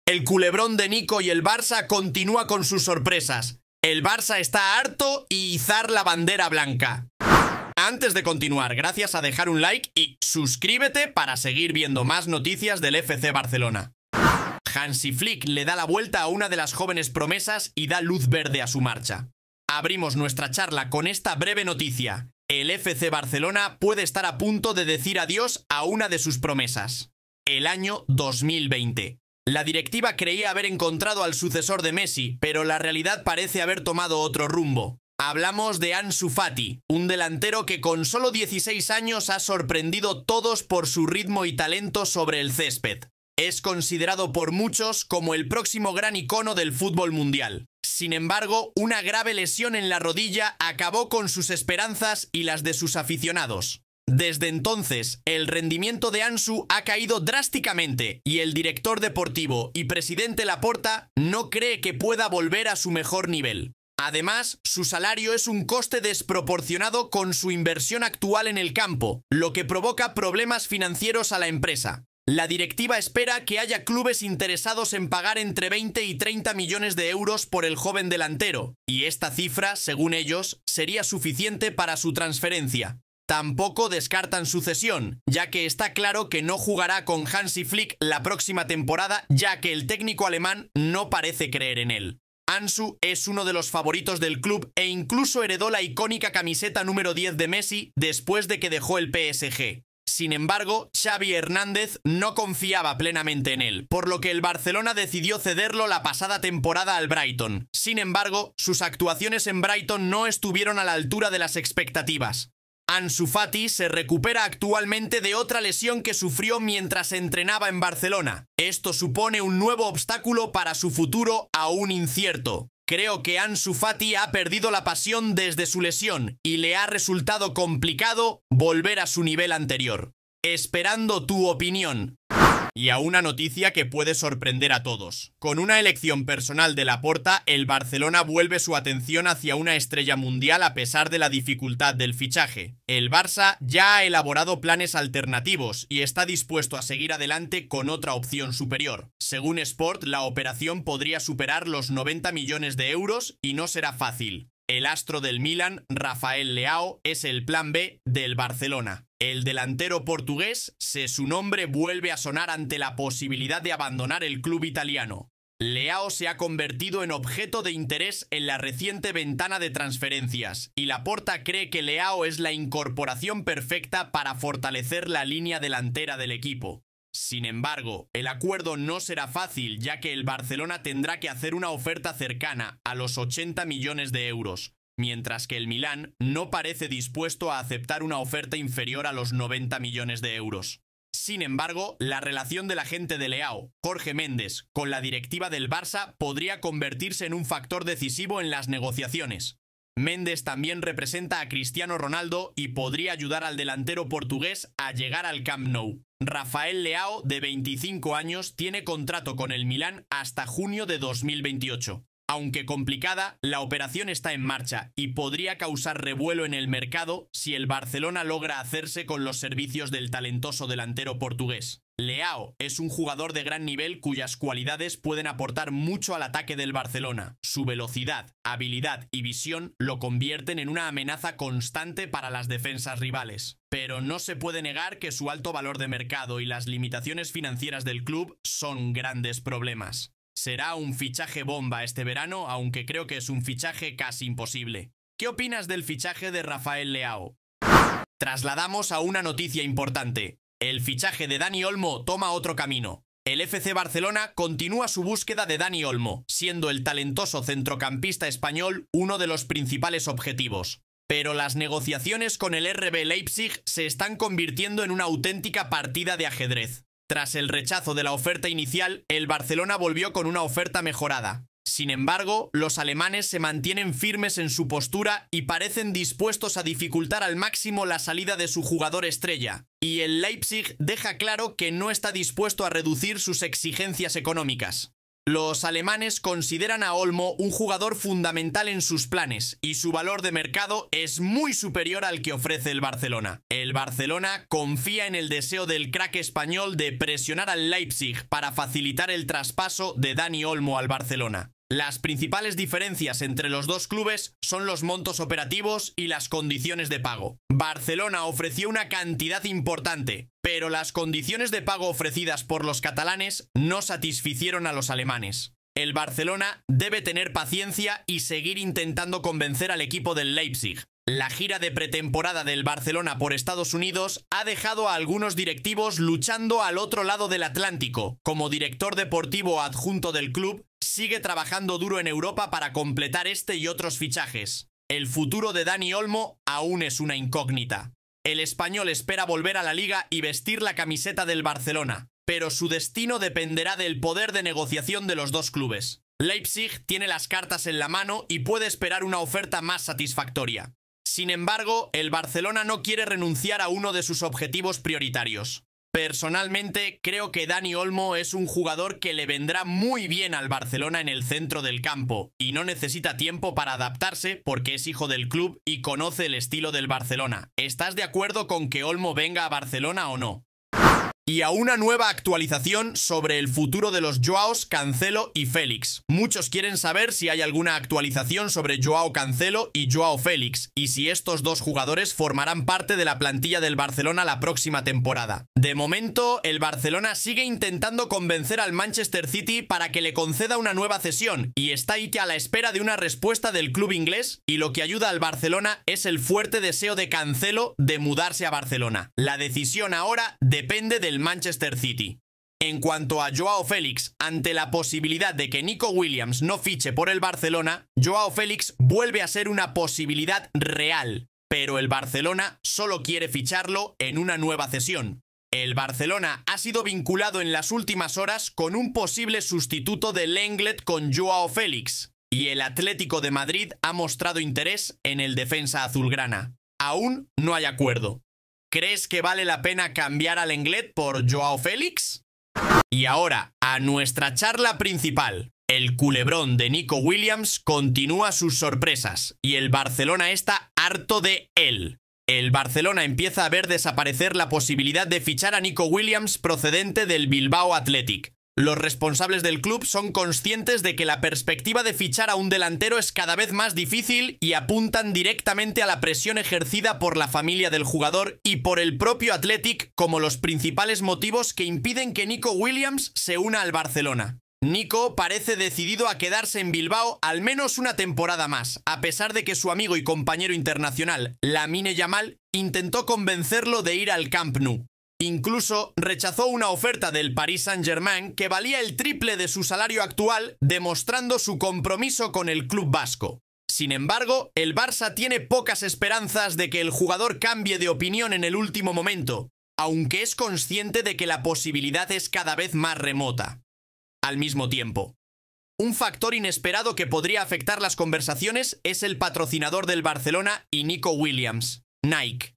El culebrón de Nico y el Barça continúa con sus sorpresas. El Barça está harto y izar la bandera blanca. Antes de continuar, gracias a dejar un like y suscríbete para seguir viendo más noticias del FC Barcelona. Hansi Flick le da la vuelta a una de las jóvenes promesas y da luz verde a su marcha. Abrimos nuestra charla con esta breve noticia. El FC Barcelona puede estar a punto de decir adiós a una de sus promesas. El año 2020. La directiva creía haber encontrado al sucesor de Messi, pero la realidad parece haber tomado otro rumbo. Hablamos de Ansu Fati, un delantero que con solo 16 años ha sorprendido a todos por su ritmo y talento sobre el césped. Es considerado por muchos como el próximo gran icono del fútbol mundial. Sin embargo, una grave lesión en la rodilla acabó con sus esperanzas y las de sus aficionados. Desde entonces, el rendimiento de Ansu ha caído drásticamente y el director deportivo y presidente Laporta no cree que pueda volver a su mejor nivel. Además, su salario es un coste desproporcionado con su inversión actual en el campo, lo que provoca problemas financieros a la empresa. La directiva espera que haya clubes interesados en pagar entre 20 y 30 millones de euros por el joven delantero, y esta cifra, según ellos, sería suficiente para su transferencia. Tampoco descartan su cesión, ya que está claro que no jugará con Hansi Flick la próxima temporada, ya que el técnico alemán no parece creer en él. Ansu es uno de los favoritos del club e incluso heredó la icónica camiseta número 10 de Messi después de que dejó el PSG. Sin embargo, Xavi Hernández no confiaba plenamente en él, por lo que el Barcelona decidió cederlo la pasada temporada al Brighton. Sin embargo, sus actuaciones en Brighton no estuvieron a la altura de las expectativas. Ansu Fati se recupera actualmente de otra lesión que sufrió mientras entrenaba en Barcelona. Esto supone un nuevo obstáculo para su futuro aún incierto. Creo que Ansu Fati ha perdido la pasión desde su lesión y le ha resultado complicado volver a su nivel anterior. Esperando tu opinión. Y a una noticia que puede sorprender a todos. Con una elección personal de Laporta, el Barcelona vuelve su atención hacia una estrella mundial a pesar de la dificultad del fichaje. El Barça ya ha elaborado planes alternativos y está dispuesto a seguir adelante con otra opción superior. Según Sport, la operación podría superar los 90 millones de euros y no será fácil. El astro del Milan, Rafael Leao, es el plan B del Barcelona. El delantero portugués, su nombre vuelve a sonar ante la posibilidad de abandonar el club italiano. Leao se ha convertido en objeto de interés en la reciente ventana de transferencias, y Laporta cree que Leao es la incorporación perfecta para fortalecer la línea delantera del equipo. Sin embargo, el acuerdo no será fácil, ya que el Barcelona tendrá que hacer una oferta cercana a los 80 millones de euros, mientras que el Milán no parece dispuesto a aceptar una oferta inferior a los 90 millones de euros. Sin embargo, la relación del agente de Leao, Jorge Méndez, con la directiva del Barça podría convertirse en un factor decisivo en las negociaciones. Méndez también representa a Cristiano Ronaldo y podría ayudar al delantero portugués a llegar al Camp Nou. Rafael Leao, de 25 años, tiene contrato con el Milán hasta junio de 2028. Aunque complicada, la operación está en marcha y podría causar revuelo en el mercado si el Barcelona logra hacerse con los servicios del talentoso delantero portugués. Leao es un jugador de gran nivel cuyas cualidades pueden aportar mucho al ataque del Barcelona. Su velocidad, habilidad y visión lo convierten en una amenaza constante para las defensas rivales. Pero no se puede negar que su alto valor de mercado y las limitaciones financieras del club son grandes problemas. Será un fichaje bomba este verano, aunque creo que es un fichaje casi imposible. ¿Qué opinas del fichaje de Rafael Leao? Trasladamos a una noticia importante. El fichaje de Dani Olmo toma otro camino. El FC Barcelona continúa su búsqueda de Dani Olmo, siendo el talentoso centrocampista español uno de los principales objetivos. Pero las negociaciones con el RB Leipzig se están convirtiendo en una auténtica partida de ajedrez. Tras el rechazo de la oferta inicial, el Barcelona volvió con una oferta mejorada. Sin embargo, los alemanes se mantienen firmes en su postura y parecen dispuestos a dificultar al máximo la salida de su jugador estrella. Y el Leipzig deja claro que no está dispuesto a reducir sus exigencias económicas. Los alemanes consideran a Olmo un jugador fundamental en sus planes y su valor de mercado es muy superior al que ofrece el Barcelona. El Barcelona confía en el deseo del crack español de presionar al Leipzig para facilitar el traspaso de Dani Olmo al Barcelona. Las principales diferencias entre los dos clubes son los montos operativos y las condiciones de pago. Barcelona ofreció una cantidad importante, pero las condiciones de pago ofrecidas por los catalanes no satisficieron a los alemanes. El Barcelona debe tener paciencia y seguir intentando convencer al equipo del Leipzig. La gira de pretemporada del Barcelona por Estados Unidos ha dejado a algunos directivos luchando al otro lado del Atlántico. Como director deportivo adjunto del club, sigue trabajando duro en Europa para completar este y otros fichajes. El futuro de Dani Olmo aún es una incógnita. El español espera volver a la liga y vestir la camiseta del Barcelona, pero su destino dependerá del poder de negociación de los dos clubes. Leipzig tiene las cartas en la mano y puede esperar una oferta más satisfactoria. Sin embargo, el Barcelona no quiere renunciar a uno de sus objetivos prioritarios. Personalmente, creo que Dani Olmo es un jugador que le vendrá muy bien al Barcelona en el centro del campo y no necesita tiempo para adaptarse porque es hijo del club y conoce el estilo del Barcelona. ¿Estás de acuerdo con que Olmo venga a Barcelona o no? Y a una nueva actualización sobre el futuro de los Joaos Cancelo y Félix. Muchos quieren saber si hay alguna actualización sobre Joao Cancelo y Joao Félix, y si estos dos jugadores formarán parte de la plantilla del Barcelona la próxima temporada. De momento, el Barcelona sigue intentando convencer al Manchester City para que le conceda una nueva cesión, y está ahí a la espera de una respuesta del club inglés, y lo que ayuda al Barcelona es el fuerte deseo de Cancelo de mudarse a Barcelona. La decisión ahora depende del Manchester City. En cuanto a Joao Félix, ante la posibilidad de que Nico Williams no fiche por el Barcelona, Joao Félix vuelve a ser una posibilidad real, pero el Barcelona solo quiere ficharlo en una nueva cesión. El Barcelona ha sido vinculado en las últimas horas con un posible sustituto de Lenglet con Joao Félix, y el Atlético de Madrid ha mostrado interés en el defensa azulgrana. Aún no hay acuerdo. ¿Crees que vale la pena cambiar al Lenglet por Joao Félix? Y ahora, a nuestra charla principal. El culebrón de Nico Williams continúa sus sorpresas y el Barcelona está harto de él. El Barcelona empieza a ver desaparecer la posibilidad de fichar a Nico Williams procedente del Bilbao Athletic. Los responsables del club son conscientes de que la perspectiva de fichar a un delantero es cada vez más difícil y apuntan directamente a la presión ejercida por la familia del jugador y por el propio Athletic como los principales motivos que impiden que Nico Williams se una al Barcelona. Nico parece decidido a quedarse en Bilbao al menos una temporada más, a pesar de que su amigo y compañero internacional, Lamine Yamal, intentó convencerlo de ir al Camp Nou. Incluso rechazó una oferta del Paris Saint-Germain que valía el triple de su salario actual, demostrando su compromiso con el club vasco. Sin embargo, el Barça tiene pocas esperanzas de que el jugador cambie de opinión en el último momento, aunque es consciente de que la posibilidad es cada vez más remota. Al mismo tiempo, un factor inesperado que podría afectar las conversaciones es el patrocinador del Barcelona y Nico Williams, Nike.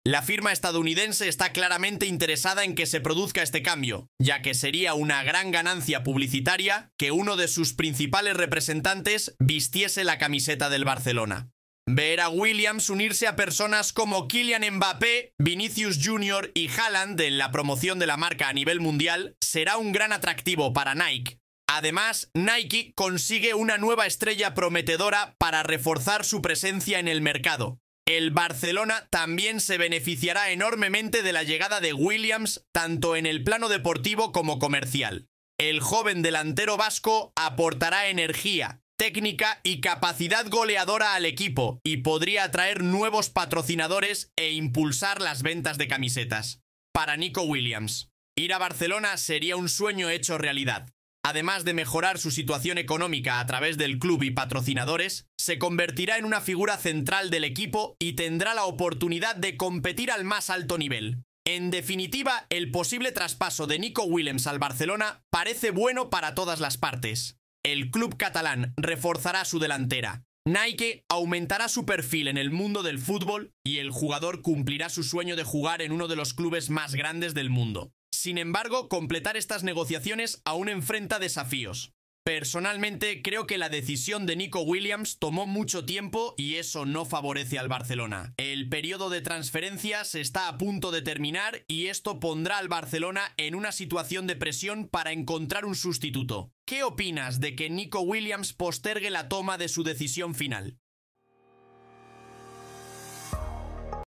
La firma estadounidense está claramente interesada en que se produzca este cambio, ya que sería una gran ganancia publicitaria que uno de sus principales representantes vistiese la camiseta del Barcelona. Ver a Williams unirse a personas como Kylian Mbappé, Vinicius Jr. y Haaland en la promoción de la marca a nivel mundial será un gran atractivo para Nike. Además, Nike consigue una nueva estrella prometedora para reforzar su presencia en el mercado. El Barcelona también se beneficiará enormemente de la llegada de Williams, tanto en el plano deportivo como comercial. El joven delantero vasco aportará energía, técnica y capacidad goleadora al equipo y podría atraer nuevos patrocinadores e impulsar las ventas de camisetas. Para Nico Williams, ir a Barcelona sería un sueño hecho realidad. Además de mejorar su situación económica a través del club y patrocinadores, se convertirá en una figura central del equipo y tendrá la oportunidad de competir al más alto nivel. En definitiva, el posible traspaso de Nico Williams al Barcelona parece bueno para todas las partes. El club catalán reforzará su delantera. Nike aumentará su perfil en el mundo del fútbol y el jugador cumplirá su sueño de jugar en uno de los clubes más grandes del mundo. Sin embargo, completar estas negociaciones aún enfrenta desafíos. Personalmente creo que la decisión de Nico Williams tomó mucho tiempo y eso no favorece al Barcelona. El periodo de transferencias está a punto de terminar y esto pondrá al Barcelona en una situación de presión para encontrar un sustituto. ¿Qué opinas de que Nico Williams postergue la toma de su decisión final?